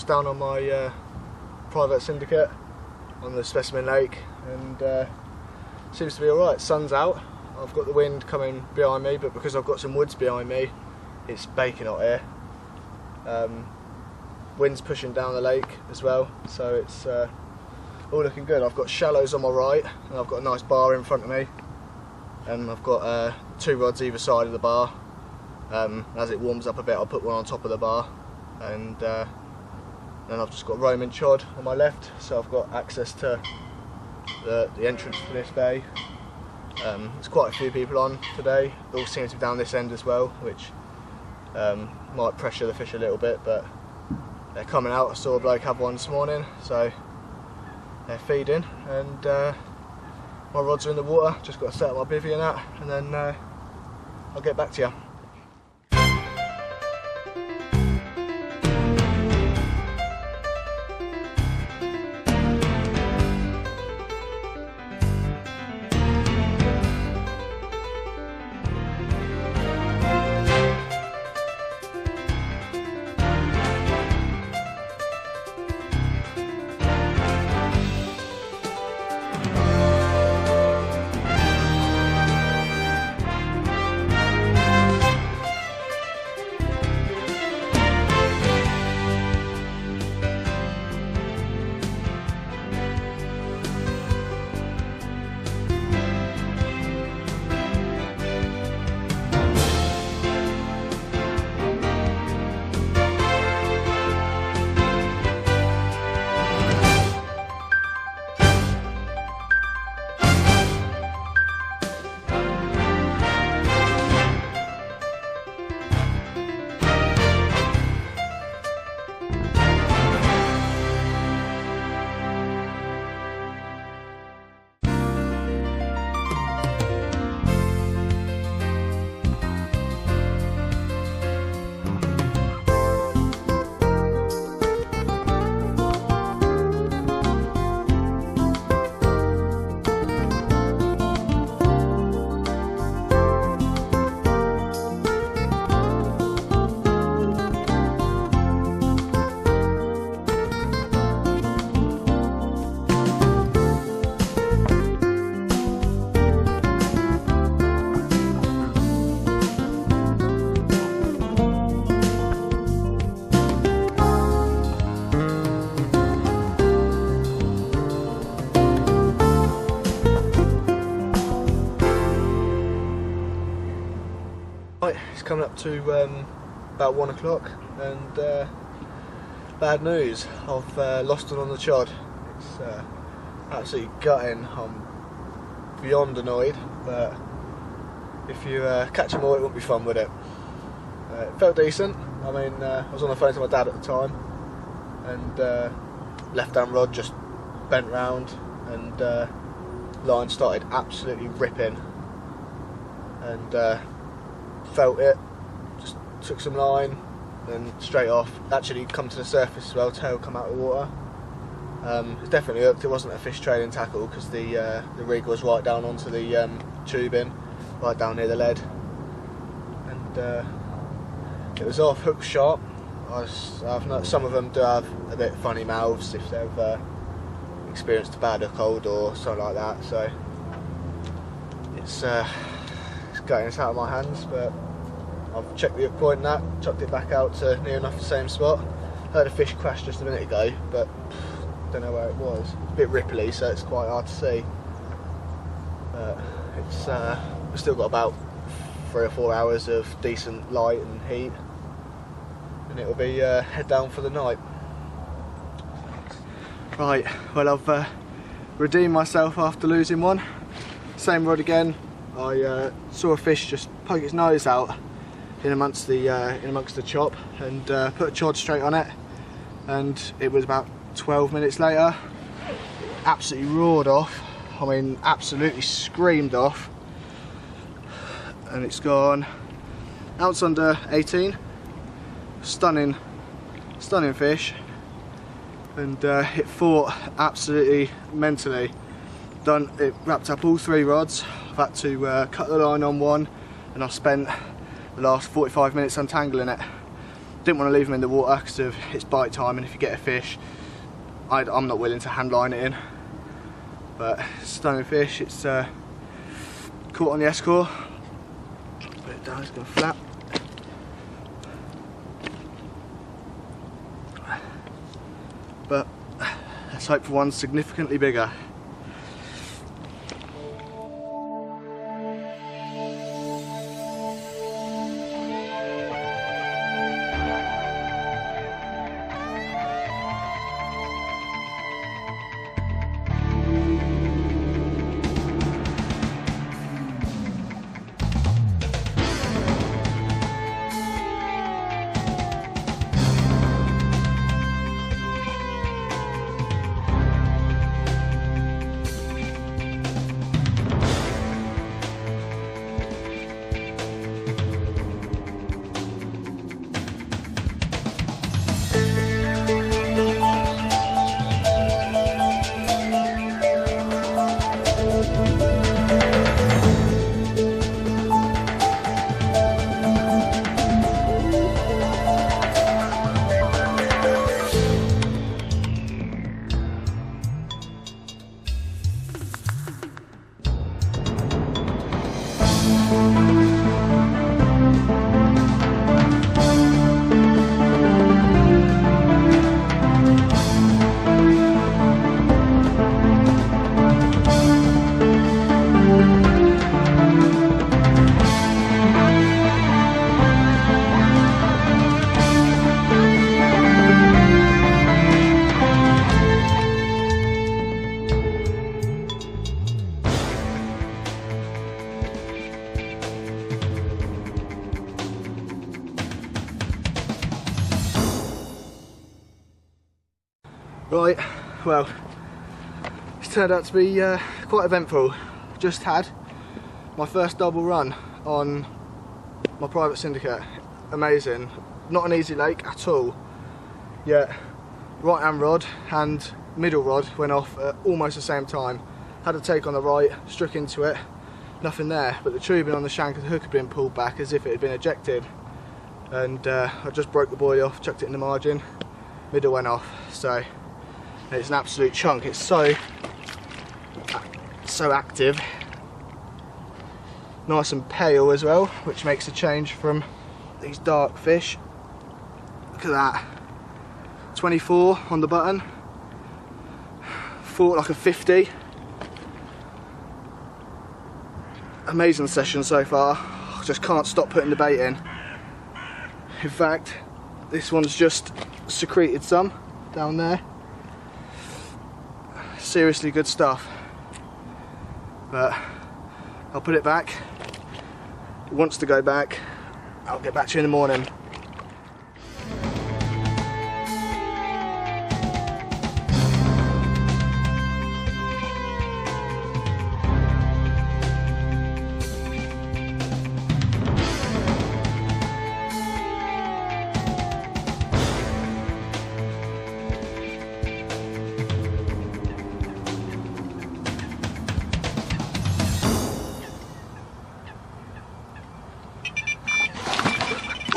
down on my private syndicate on the Specimen Lake, and seems to be alright. Sun's out, I've got the wind coming behind me, but because I've got some woods behind me, it's baking hot here. Wind's pushing down the lake as well, so it's all looking good. I've got shallows on my right, and I've got a nice bar in front of me, and I've got 2 rods either side of the bar. As it warms up a bit, I'll put one on top of the bar, and then I've just got roaming chod on my left, so I've got access to the entrance to this bay. There's quite a few people on today. They all seem to be down this end as well, which might pressure the fish a little bit, but they're coming out. I saw a bloke have one this morning, so they're feeding, and my rods are in the water. Just got to set up my bivvy and that, and then I'll get back to you. Right, it's coming up to about 1 o'clock, and bad news, I've lost it on the chod. It's absolutely gutting. I'm beyond annoyed, but if you catch them all, it won't be fun with it. It felt decent. I mean, I was on the phone to my dad at the time, and left hand rod just bent round, and line started absolutely ripping, and felt it, just took some line, then straight off. Actually come to the surface as well, tail come out of the water. It's definitely hooked. It wasn't a fish trailing tackle because the rig was right down onto the tubing, right down near the lead, and it was off. Hook sharp. Some of them do have a bit funny mouths if they've experienced a bad hook hold or something like that, so it's gutting it out of my hands, but I've checked the hook point and that, chucked it back out to near enough the same spot. Heard a fish crash just a minute ago, but don't know where it was. It's a bit ripply, so it's quite hard to see. It's we've still got about 3 or 4 hours of decent light and heat, and it'll be head down for the night. Right, well, I've redeemed myself after losing one. Same rod again. I saw a fish just poke its nose out in amongst the chop, and put a chod straight on it, and it was about 12 minutes later, it absolutely roared off. I mean, absolutely screamed off, and it's gone ounce under 18. Stunning fish, and it fought absolutely mentally. It wrapped up all 3 rods. I've had to cut the line on one, and I've spent the last 45 minutes untangling it. Didn't want to leave them in the water because of it's bite time, and if you get a fish, I'm not willing to hand line it in. But stunning fish. It's caught on the S-core. Put it down, it's going to flap. But let's hope for one significantly bigger. Right, well, it's turned out to be quite eventful. Just had my first double run on my private syndicate. Amazing. Not an easy lake at all. Yet right hand rod and middle rod went off at almost the same time. Had a take on the right, struck into it, nothing there, but the tubing on the shank of the hook had been pulled back as if it had been ejected. And I just broke the buoy off, chucked it in the margin, middle went off. So it's an absolute chunk. It's so active, nice and pale as well, which makes a change from these dark fish. Look at that, 24 on the button, fought like a 50. Amazing session so far. Just can't stop putting the bait in. In fact, this one's just secreted some down there. Seriously good stuff. But I'll put it back. It wants to go back. I'll get back to you in the morning.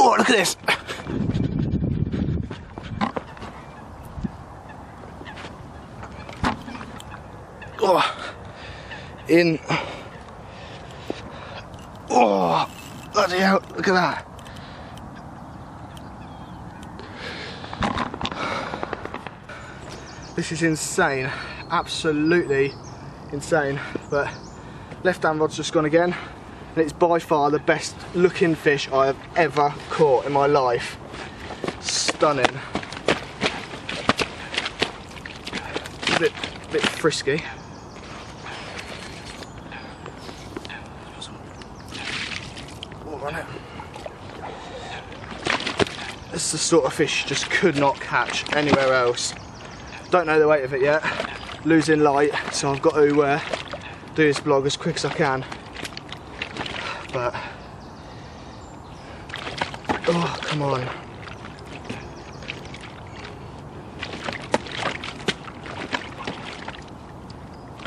Oh, look at this! Oh, in. Oh, bloody hell, look at that. This is insane, absolutely insane. But left hand rod's just gone again. And it's by far the best looking fish I have ever caught in my life. Stunning. A bit frisky. Water on it. This is the sort of fish you just could not catch anywhere else. Don't know the weight of it yet. Losing light, so I've got to do this vlog as quick as I can. But oh, come on.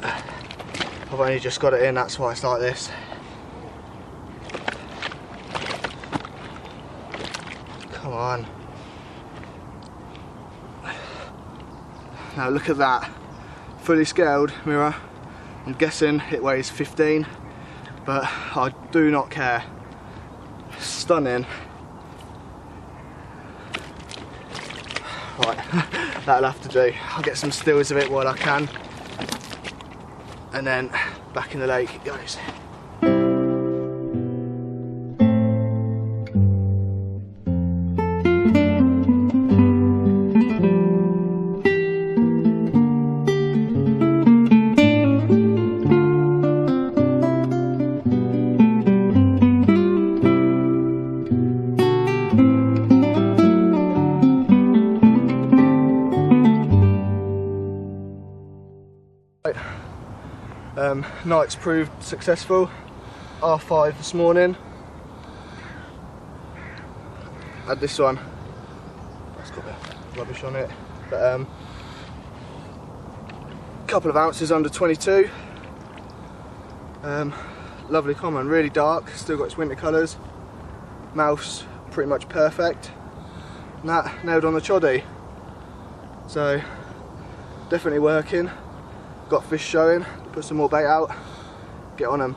I've only just got it in, that's why it's like this. Come on. Now look at that, fully scaled mirror. I'm guessing it weighs 15, but I do not care. Stunning. Right, that'll have to do. I'll get some stills of it while I can, and then back in the lake it goes. Night's proved successful. R5 this morning. Had this one. It's got a bit of rubbish on it, but couple of ounces under 22. Lovely common, really dark. Still got its winter colours. Mouth's pretty much perfect. And that nailed on the choddy. So definitely working. Got fish showing. Put some more bait out, get on them.